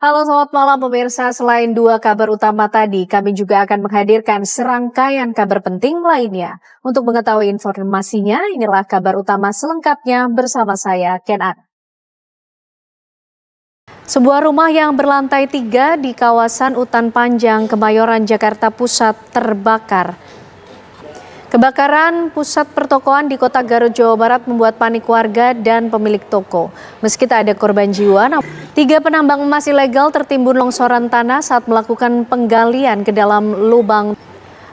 Halo, selamat malam pemirsa. Selain dua kabar utama tadi, kami juga akan menghadirkan serangkaian kabar penting lainnya. Untuk mengetahui informasinya, inilah kabar utama selengkapnya bersama saya, Ken An. Sebuah rumah yang berlantai 3 di kawasan Utan Panjang, Kemayoran, Jakarta Pusat terbakar. Kebakaran pusat pertokoan di Kota Garut, Jawa Barat membuat panik warga dan pemilik toko. Meski tak ada korban jiwa, 3 penambang emas ilegal tertimbun longsoran tanah saat melakukan penggalian ke dalam lubang.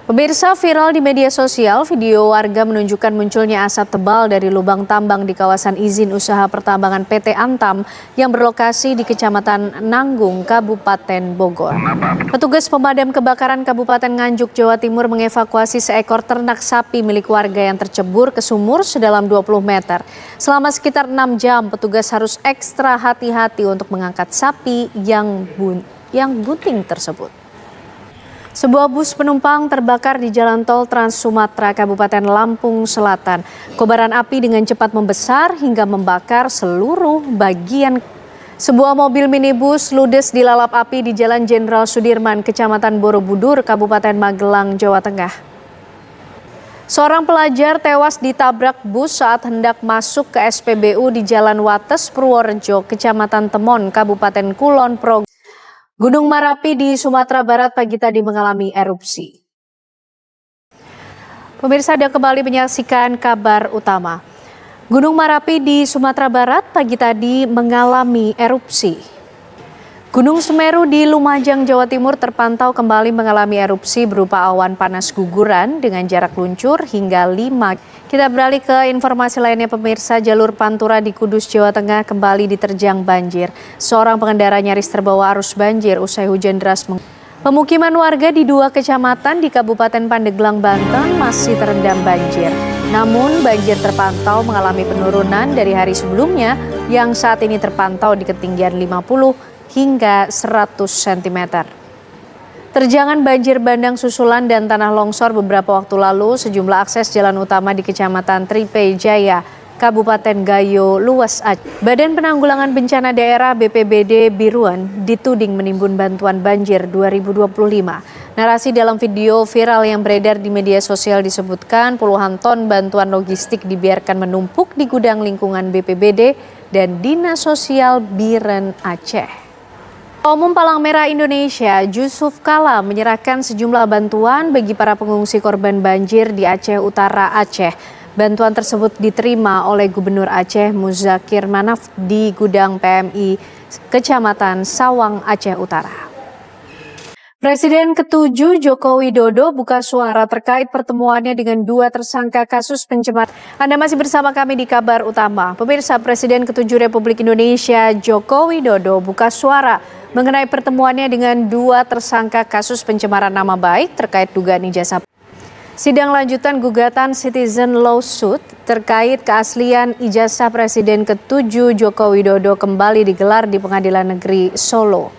Pemirsa, viral di media sosial, video warga menunjukkan munculnya asap tebal dari lubang tambang di kawasan izin usaha pertambangan PT Antam yang berlokasi di Kecamatan Nanggung, Kabupaten Bogor. Petugas pemadam kebakaran Kabupaten Nganjuk, Jawa Timur mengevakuasi seekor ternak sapi milik warga yang tercebur ke sumur sedalam 20 meter. Selama sekitar 6 jam, petugas harus ekstra hati-hati untuk mengangkat sapi yang bunting tersebut. Sebuah bus penumpang terbakar di Jalan Tol Trans Sumatera, Kabupaten Lampung Selatan. Kobaran api dengan cepat membesar hingga membakar seluruh bagian. Sebuah mobil minibus ludes dilalap api di Jalan Jenderal Sudirman, Kecamatan Borobudur, Kabupaten Magelang, Jawa Tengah. Seorang pelajar tewas ditabrak bus saat hendak masuk ke SPBU di Jalan Wates, Purworejo, Kecamatan Temon, Kabupaten Kulon Progo. Gunung Merapi di Sumatera Barat pagi tadi mengalami erupsi. Pemirsa, Anda kembali menyaksikan kabar utama. Gunung Merapi di Sumatera Barat pagi tadi mengalami erupsi. Gunung Semeru di Lumajang, Jawa Timur terpantau kembali mengalami erupsi berupa awan panas guguran dengan jarak luncur hingga 5. Kita beralih ke informasi lainnya pemirsa, jalur Pantura di Kudus, Jawa Tengah kembali diterjang banjir. Seorang pengendara nyaris terbawa arus banjir usai hujan deras. Pemukiman warga di 2 kecamatan di Kabupaten Pandeglang, Banten masih terendam banjir. Namun banjir terpantau mengalami penurunan dari hari sebelumnya yang saat ini terpantau di ketinggian 50 hingga 100 cm. Terjangan banjir bandang susulan dan tanah longsor beberapa waktu lalu, sejumlah akses jalan utama di Kecamatan Tripe Jaya, Kabupaten Gayo Luas Aceh. Badan Penanggulangan Bencana Daerah BPBD Biruan dituding menimbun bantuan banjir 2025. Narasi dalam video viral yang beredar di media sosial disebutkan puluhan ton bantuan logistik dibiarkan menumpuk di gudang lingkungan BPBD dan Dinas Sosial Biren Aceh. Umum Palang Merah Indonesia, Yusuf Kala menyerahkan sejumlah bantuan bagi para pengungsi korban banjir di Aceh Utara, Aceh. Bantuan tersebut diterima oleh Gubernur Aceh Muzakir Manaf di gudang PMI Kecamatan Sawang, Aceh Utara. Presiden ke-7 Joko Widodo buka suara terkait pertemuannya dengan 2 tersangka kasus pencemaran. Anda masih bersama kami di kabar utama. Pemirsa, Presiden ke-7 Republik Indonesia Joko Widodo buka suara mengenai pertemuannya dengan 2 tersangka kasus pencemaran nama baik terkait dugaan ijazah. Sidang lanjutan gugatan citizen lawsuit terkait keaslian ijazah Presiden ke-7 Joko Widodo kembali digelar di Pengadilan Negeri Solo.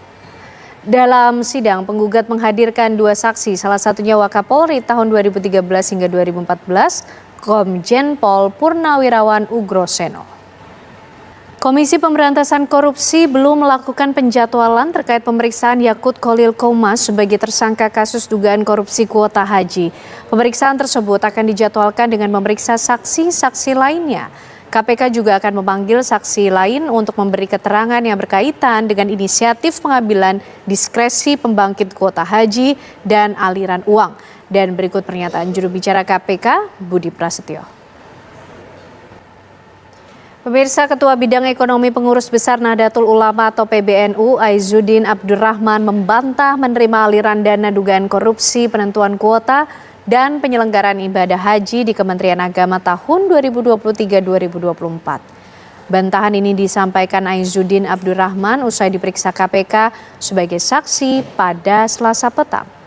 Dalam sidang, penggugat menghadirkan 2 saksi, salah satunya Wakapolri tahun 2013 hingga 2014, Komjen Pol Purnawirawan Ugroseno. Komisi Pemberantasan Korupsi belum melakukan penjadwalan terkait pemeriksaan Yakut Khalil Qomas sebagai tersangka kasus dugaan korupsi kuota haji. Pemeriksaan tersebut akan dijadwalkan dengan memeriksa saksi-saksi lainnya. KPK juga akan memanggil saksi lain untuk memberi keterangan yang berkaitan dengan inisiatif pengambilan diskresi pembangkit kuota haji dan aliran uang. Dan berikut pernyataan juru bicara KPK, Budi Prasetyo. Pemirsa, Ketua Bidang Ekonomi Pengurus Besar Nahdlatul Ulama atau PBNU, Aizuddin Abdurrahman membantah menerima aliran dana dugaan korupsi penentuan kuota dan penyelenggaraan ibadah haji di Kementerian Agama tahun 2023-2024. Bantahan ini disampaikan Aizuddin Abdurrahman usai diperiksa KPK sebagai saksi pada Selasa petang.